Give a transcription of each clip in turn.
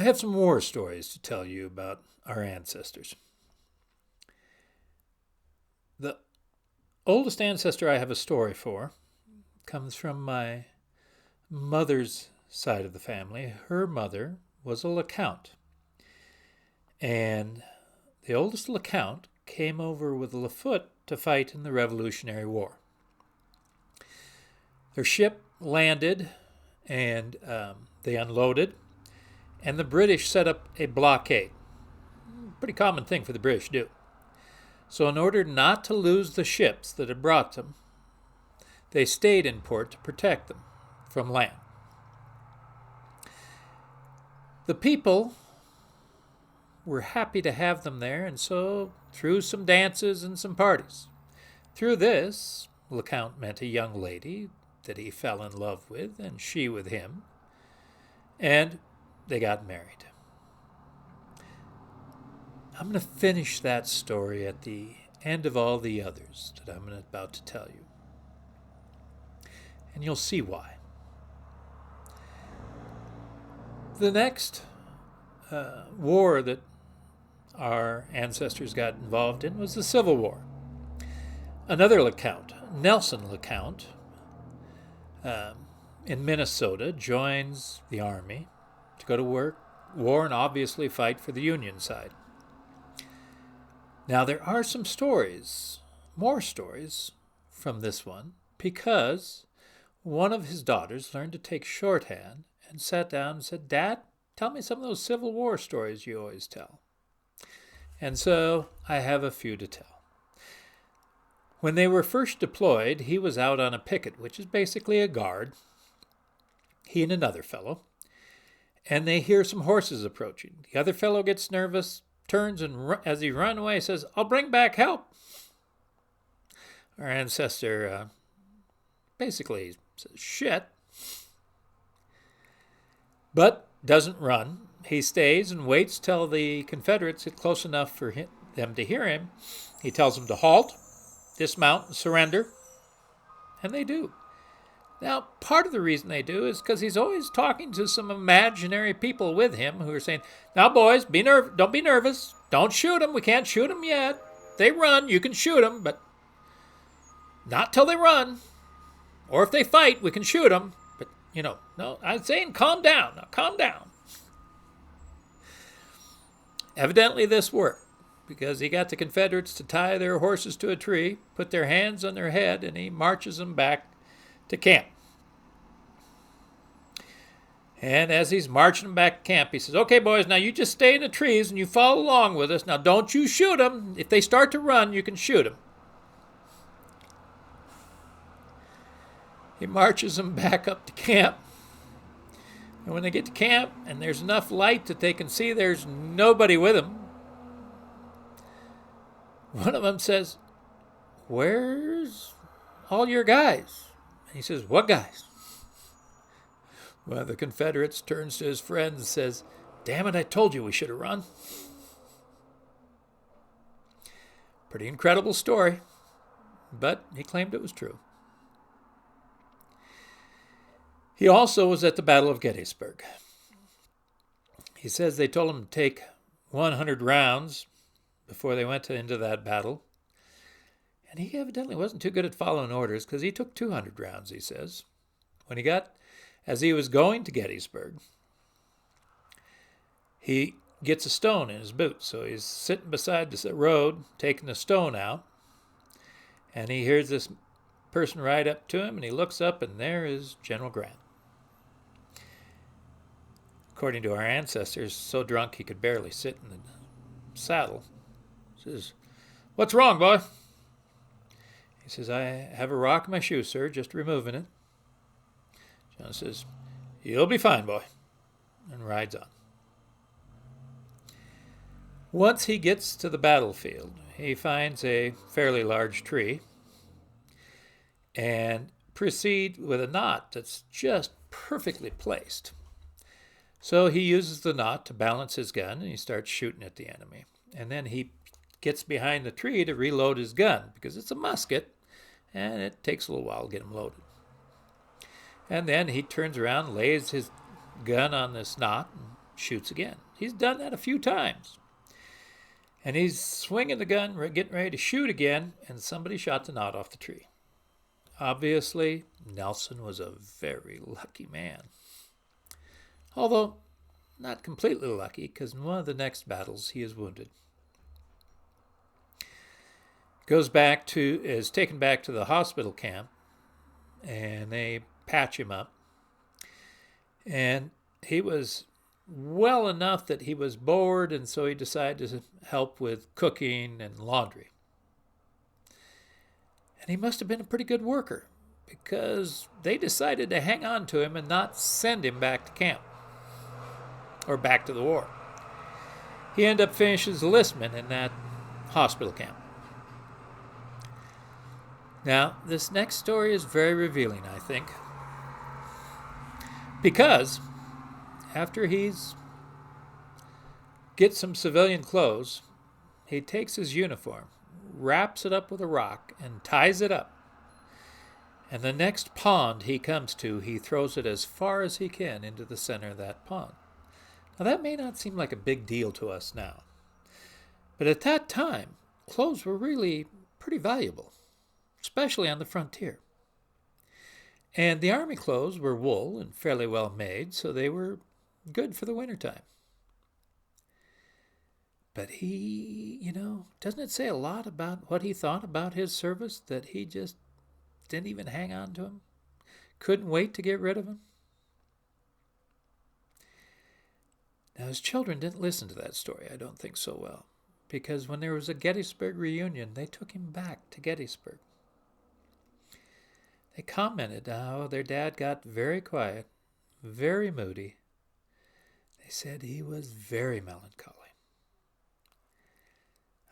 have some war stories to tell you about our ancestors. The oldest ancestor I have a story for comes from my mother's side of the family. Her mother was a LeCount, and the oldest LeCount came over with Lafoot to fight in the Revolutionary War. Their ship landed, and they unloaded, and the British set up a blockade. Pretty common thing for the British to do. So in order not to lose the ships that had brought them, they stayed in port to protect them from land. The people were happy to have them there, and so through some dances and some parties. Through this, LeCount met a young lady that he fell in love with, and she with him, and they got married. I'm going to finish that story at the end of all the others that I'm about to tell you, and you'll see why. The next war that our ancestors got involved in was the Civil War. Another LeCount, Nelson LeCount, in Minnesota, joins the army to go to war and obviously fight for the Union side. Now, there are some stories, more stories from this one, because one of his daughters learned to take shorthand and sat down and said, "Dad, tell me some of those Civil War stories you always tell." And so I have a few to tell. When they were first deployed, he was out on a picket, which is basically a guard, he and another fellow, and they hear some horses approaching. The other fellow gets nervous, turns, and as he runs away, says, "I'll bring back help." Our ancestor basically says, "Shit," but doesn't run. He stays and waits till the Confederates get close enough for them to hear him. He tells them to halt, dismount, and surrender, and they do. Now, part of the reason they do is because he's always talking to some imaginary people with him who are saying, "Now, boys, don't be nervous. Don't shoot them. We can't shoot them yet. They run, you can shoot them, but not till they run. Or if they fight, we can shoot them. But, no, I'm saying calm down. Now, calm down." Evidently, this worked, because he got the Confederates to tie their horses to a tree, put their hands on their head, and he marches them back to camp. And as he's marching them back to camp, he says, "Okay, boys, now you just stay in the trees and you follow along with us. Now, don't you shoot them. If they start to run, you can shoot them." He marches them back up to camp. And when they get to camp and there's enough light that they can see there's nobody with them, one of them says, "Where's all your guys?" And he says, "What guys?" One of the Confederates turns to his friend and says, "Damn it, I told you we should have run." Pretty incredible story, but he claimed it was true. He also was at the Battle of Gettysburg. He says they told him to take 100 rounds before they went into that battle. And he evidently wasn't too good at following orders, because he took 200 rounds, he says. As he was going to Gettysburg, he gets a stone in his boot. So he's sitting beside the road, taking the stone out, and he hears this person ride up to him, and he looks up, and there is General Grant. According to our ancestors, so drunk he could barely sit in the saddle. He says, "What's wrong, boy?" He says, "I have a rock in my shoe, sir, just removing it." John says, "You'll be fine, boy," and rides on. Once he gets to the battlefield, he finds a fairly large tree and proceeds with a knot that's just perfectly placed. So he uses the knot to balance his gun, and he starts shooting at the enemy. And then he gets behind the tree to reload his gun, because it's a musket, and it takes a little while to get him loaded. And then he turns around, lays his gun on this knot, and shoots again. He's done that a few times. And he's swinging the gun, getting ready to shoot again, and somebody shot the knot off the tree. Obviously, Nelson was a very lucky man. Although, not completely lucky, because in one of the next battles he is wounded. Is taken back to the hospital camp, and they patch him up. And he was well enough that he was bored, and so he decided to help with cooking and laundry. And he must have been a pretty good worker, because they decided to hang on to him and not send him back to camp or back to the war. He ended up finishing his enlistment in that hospital camp. Now, this next story is very revealing, I think, because after he's gets some civilian clothes, he takes his uniform, wraps it up with a rock, and ties it up. And the next pond he comes to, he throws it as far as he can into the center of that pond. Now, that may not seem like a big deal to us now, but at that time, clothes were really pretty valuable, especially on the frontier. And the army clothes were wool and fairly well made, so they were good for the wintertime. But he, doesn't it say a lot about what he thought about his service, that he just didn't even hang on to him? Couldn't wait to get rid of him? Now, his children didn't listen to that story, I don't think so well, because when there was a Gettysburg reunion, they took him back to Gettysburg. They commented how their dad got very quiet, very moody. They said he was very melancholy.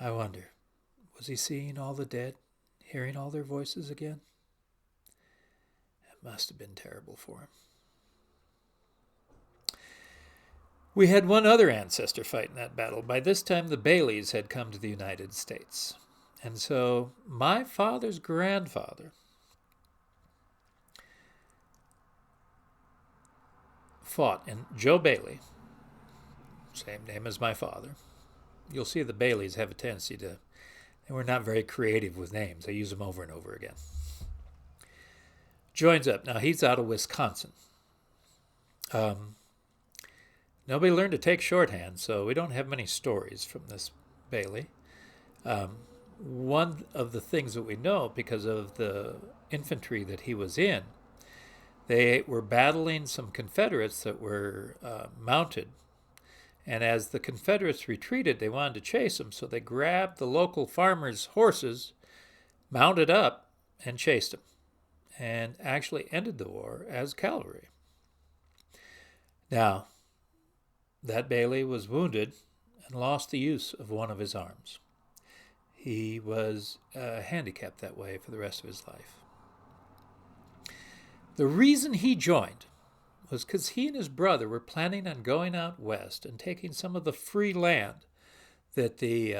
I wonder, was he seeing all the dead, hearing all their voices again? It must have been terrible for him. We had one other ancestor fight in that battle. By this time, the Baileys had come to the United States. And so my father's grandfather fought, and Joe Bailey, same name as my father. You'll see the Baileys have a tendency they were not very creative with names. They use them over and over again. Joins up. Now, he's out of Wisconsin. Nobody learned to take shorthand, so we don't have many stories from this Bailey. One of the things that we know, because of the infantry that he was in, they were battling some Confederates that were mounted. And as the Confederates retreated, they wanted to chase them, so they grabbed the local farmers' horses, mounted up, and chased them, and actually ended the war as cavalry. Now, that Bailey was wounded and lost the use of one of his arms. He was handicapped that way for the rest of his life. The reason he joined was because he and his brother were planning on going out west and taking some of the free land that the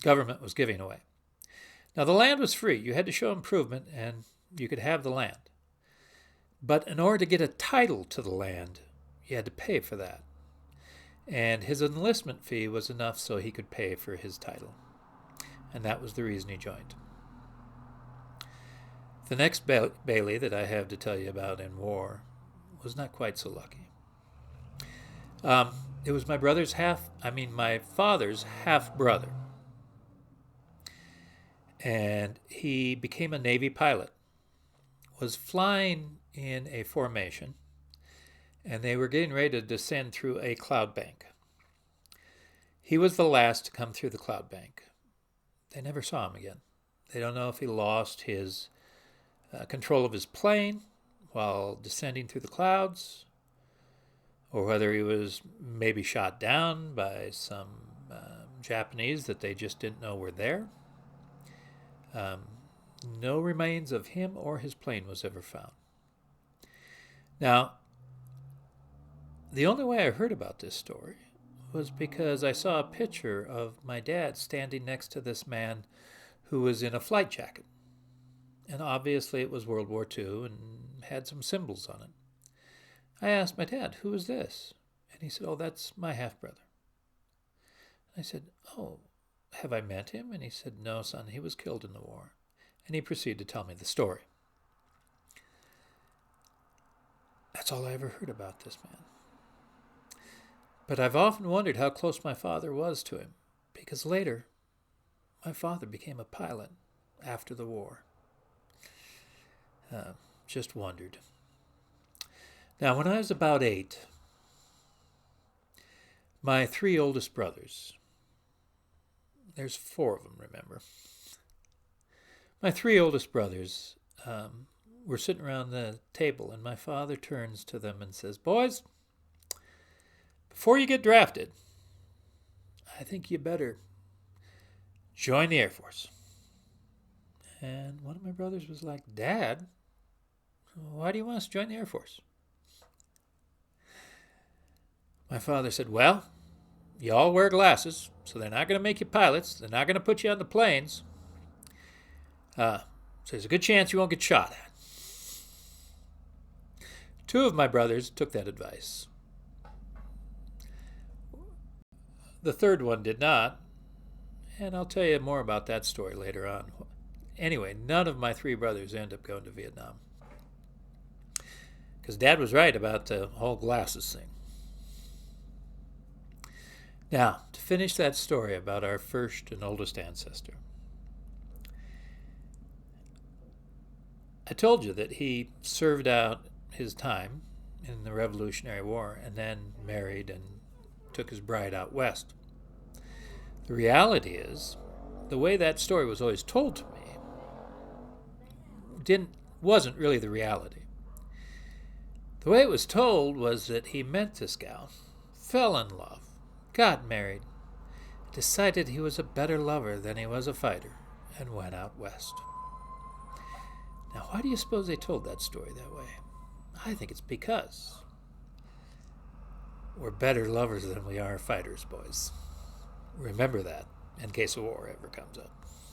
government was giving away. Now, the land was free. You had to show improvement, and you could have the land. But in order to get a title to the land, you had to pay for that. And his enlistment fee was enough so he could pay for his title. And that was the reason he joined. The next Bailey that I have to tell you about in war was not quite so lucky. It was my father's half-brother. And he became a Navy pilot, was flying in a formation, and they were getting ready to descend through a cloud bank. He was the last to come through the cloud bank. They never saw him again. They don't know if he lost his control of his plane while descending through the clouds, or whether he was maybe shot down by some Japanese that they just didn't know were there. No remains of him or his plane was ever found. Now, the only way I heard about this story was because I saw a picture of my dad standing next to this man who was in a flight jacket. And obviously it was World War II and had some symbols on it. I asked my dad, who is this? And he said, oh, that's my half-brother. I said, oh, have I met him? And he said, no, son, he was killed in the war. And he proceeded to tell me the story. That's all I ever heard about this man. But I've often wondered how close my father was to him, because later my father became a pilot after the war. Just wondered. Now, when I was about 8, my 3 oldest brothers, there's 4 of them, remember. My 3 oldest brothers were sitting around the table, and my father turns to them and says, boys, before you get drafted, I think you better join the Air Force. And one of my brothers was like, Dad, why do you want us to join the Air Force? My father said, well, you all wear glasses, so they're not going to make you pilots. They're not going to put you on the planes. So there's a good chance you won't get shot at. 2 of my brothers took that advice. The 3rd one did not, and I'll tell you more about that story later on. Anyway, none of my 3 brothers ended up going to Vietnam. Because Dad was right about the whole glasses thing. Now, to finish that story about our first and oldest ancestor. I told you that he served out his time in the Revolutionary War and then married and took his bride out west. The reality is, the way that story was always told to me wasn't really the reality. The way it was told was that he met this gal, fell in love, got married, decided he was a better lover than he was a fighter, and went out west. Now, why do you suppose they told that story that way? I think it's because we're better lovers than we are fighters, boys. Remember that in case a war ever comes up.